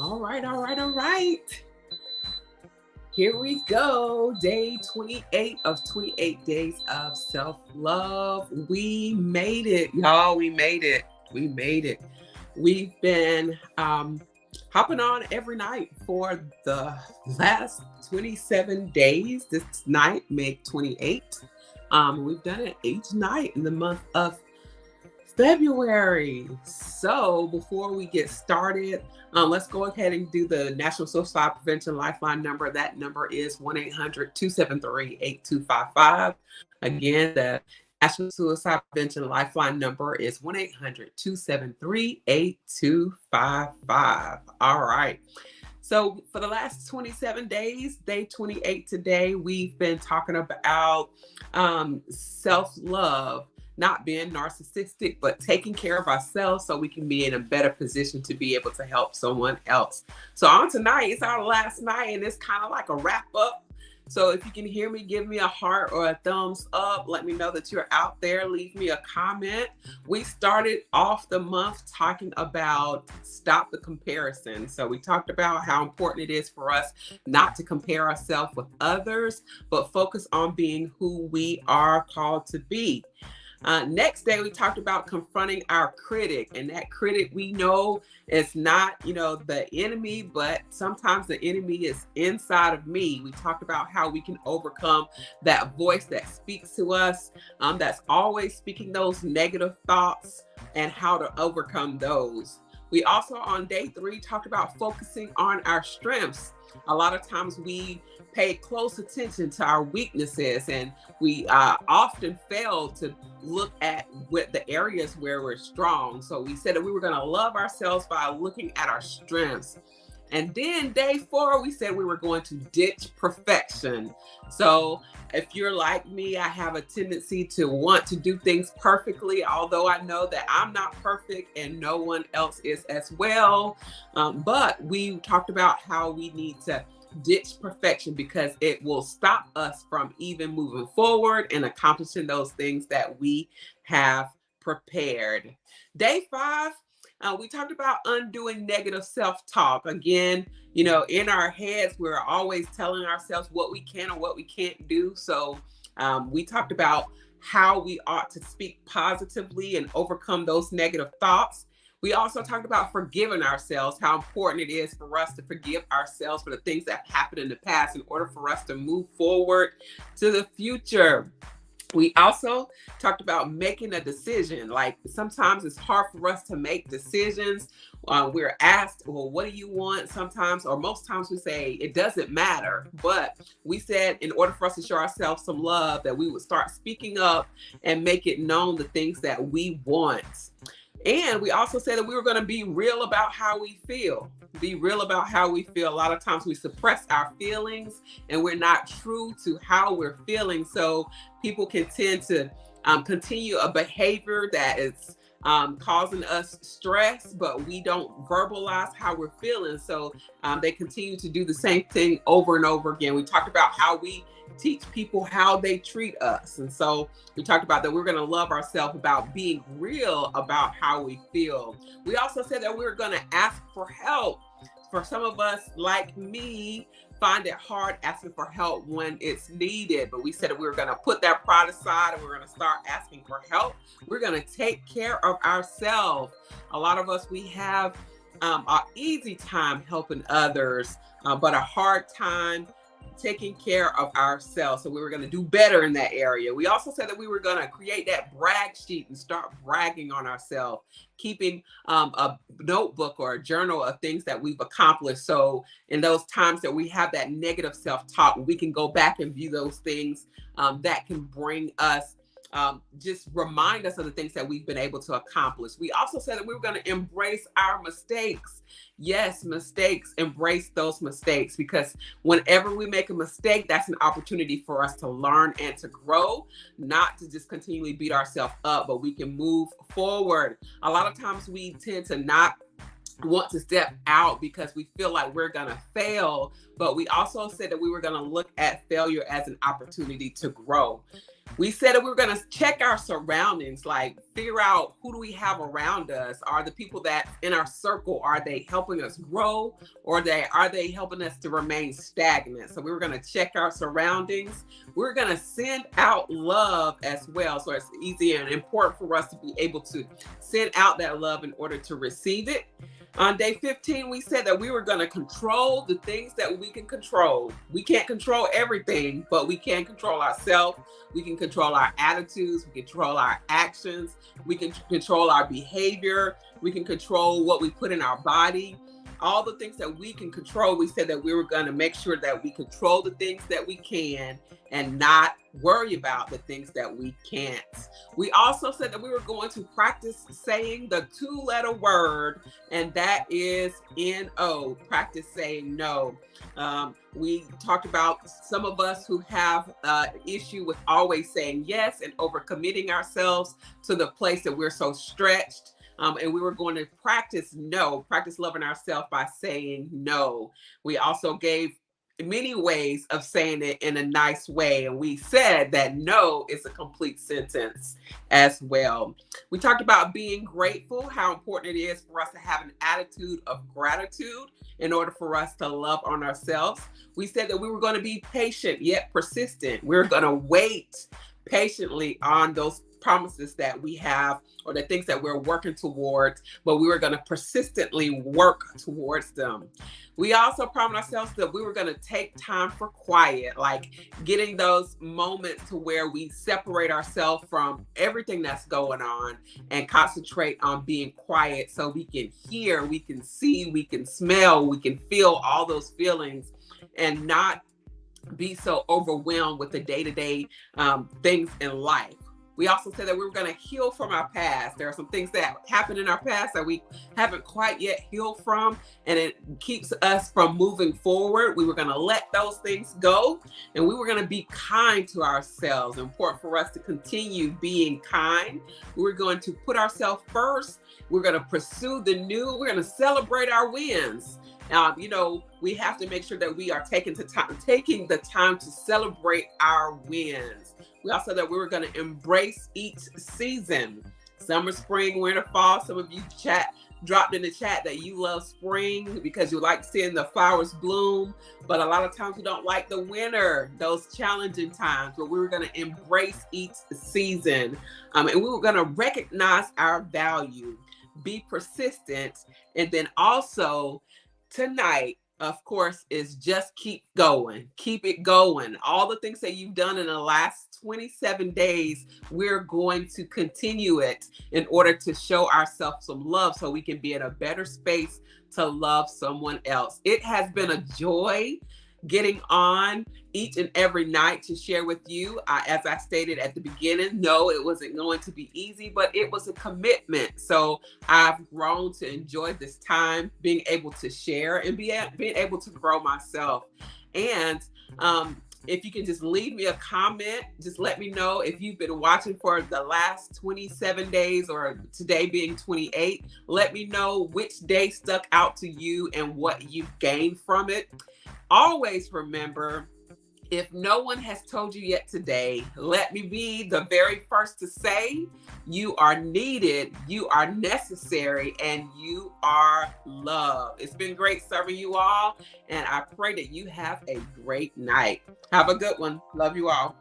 All right. Here we go. Day 28 of 28 days of self-love. We made it, y'all. We made it. We made it. We've been hopping on every night for the last 27 days. This night, May 28th. We've done it each night in the month of February. So before we get started, let's go ahead and do the National Suicide Prevention Lifeline number. That number is 1-800-273-8255. Again, the National Suicide Prevention Lifeline number is 1-800-273-8255. All right. So for the last 27 days, day 28 today, we've been talking about self-love. Not being narcissistic, but taking care of ourselves so we can be in a better position to be able to help someone else. So on tonight, it's our last night, and it's kind of like a wrap up. So if you can hear me, give me a heart or a thumbs up. Let me know that you're out there. Leave me a comment. We started off the month talking about stop the comparison. So we talked about how important it is for us not to compare ourselves with others, but focus on being who we are called to be. Next day, we talked about confronting our critic, and that critic we know is not, the enemy, but sometimes the enemy is inside of me. We talked about how we can overcome that voice that speaks to us, that's always speaking those negative thoughts, and how to overcome those. We also on day 3 talked about focusing on our strengths. A lot of times we pay close attention to our weaknesses, and we often fail to look at what the areas where we're strong. So we said that we were going to love ourselves by looking at our strengths. And then day 4, we said we were going to ditch perfection. So if you're like me, I have a tendency to want to do things perfectly, although I know that I'm not perfect and no one else is as well. But we talked about how we need to ditch perfection because it will stop us from even moving forward and accomplishing those things that we have prepared. Day 5, we talked about undoing negative self-talk. Again, in our heads, we're always telling ourselves what we can and what we can't do. So we talked about how we ought to speak positively and overcome those negative thoughts. We also talked about forgiving ourselves, how important it is for us to forgive ourselves for the things that happened in the past in order for us to move forward to the future. We also talked about making a decision. Like sometimes it's hard for us to make decisions. We're asked, well, what do you want? Sometimes, or most times we say it doesn't matter. But we said in order for us to show ourselves some love, that we would start speaking up and make it known the things that we want. And we also said that we were going to be real about how we feel. Be real about how we feel. A lot of times we suppress our feelings and we're not true to how we're feeling. So people can tend to continue a behavior that is causing us stress, but we don't verbalize how we're feeling. So they continue to do the same thing over and over again. We talked about how we teach people how they treat us. And so we talked about that we're going to love ourselves about being real about how we feel. We also said that we're going to ask for help. For some of us, like me, find it hard asking for help when it's needed. But we said that we were going to put that pride aside and we're going to start asking for help. We're going to take care of ourselves. A lot of us, we have an easy time helping others, but a hard time taking care of ourselves. So we were going to do better in that area. We also said that we were going to create that brag sheet and start bragging on ourselves, keeping a notebook or a journal of things that we've accomplished. So in those times that we have that negative self-talk, we can go back and view those things that can bring us just remind us of the things that we've been able to accomplish. We also said that we were going to embrace our mistakes. Yes, mistakes, embrace those mistakes, because whenever we make a mistake, that's an opportunity for us to learn and to grow, not to just continually beat ourselves up, but we can move forward. A lot of times we tend to not want to step out because we feel like we're going to fail. But we also said that we were going to look at failure as an opportunity to grow. We said that we were going to check our surroundings, like figure out who do we have around us? Are the people that in our circle, are they helping us grow, or are they helping us to remain stagnant? So we were going to check our surroundings. We're going to send out love as well. So it's easy and important for us to be able to send out that love in order to receive it. On day 15, we said that we were going to control the things that we can control. We can't control everything, but we can control ourselves. We can control our attitudes. We can control our actions. We can control our behavior. We can control what we put in our body. All the things that we can control, we said that we were going to make sure that we control the things that we can and not worry about the things that we can't. We also said that we were going to practice saying the 2-letter word, and that is N-O. Practice saying no. We talked about some of us who have issue with always saying yes and overcommitting ourselves to the place that we're so stretched. And we were going to practice loving ourselves by saying no. We also gave many ways of saying it in a nice way. And we said that no is a complete sentence as well. We talked about being grateful, how important it is for us to have an attitude of gratitude in order for us to love on ourselves. We said that we were going to be patient yet persistent. We're going to wait patiently on those promises that we have or the things that we're working towards, but we were going to persistently work towards them. We also promised ourselves that we were going to take time for quiet, like getting those moments to where we separate ourselves from everything that's going on and concentrate on being quiet so we can hear, we can see, we can smell, we can feel all those feelings and not be so overwhelmed with the day-to-day things in life. We also said that we were going to heal from our past. There are some things that happened in our past that we haven't quite yet healed from, and it keeps us from moving forward. We were going to let those things go, and we were going to be kind to ourselves. Important for us to continue being kind. We were going to put ourselves first. We're going to pursue the new. We're going to celebrate our wins. We have to make sure that we are taking the time to celebrate our wins. We also said that we were going to embrace each season. Summer, spring, winter, fall. Some of you dropped in the chat that you love spring because you like seeing the flowers bloom, but a lot of times we don't like the winter, those challenging times. But we were going to embrace each season, and we were going to recognize our value, be persistent, and then also tonight, of course, is just keep going. Keep it going. All the things that you've done in the last 27 days, we're going to continue it in order to show ourselves some love so we can be in a better space to love someone else. It has been a joy getting on each and every night to share with you. As I stated at the beginning, no, it wasn't going to be easy, but it was a commitment. So I've grown to enjoy this time, being able to share and being able to grow myself. And if you can just leave me a comment, just let me know if you've been watching for the last 27 days or today being 28. Let me know which day stuck out to you and what you've gained from it. Always remember, if no one has told you yet today, let me be the very first to say, you are needed, you are necessary, and you are loved. It's been great serving you all, and I pray that you have a great night. Have a good one. Love you all.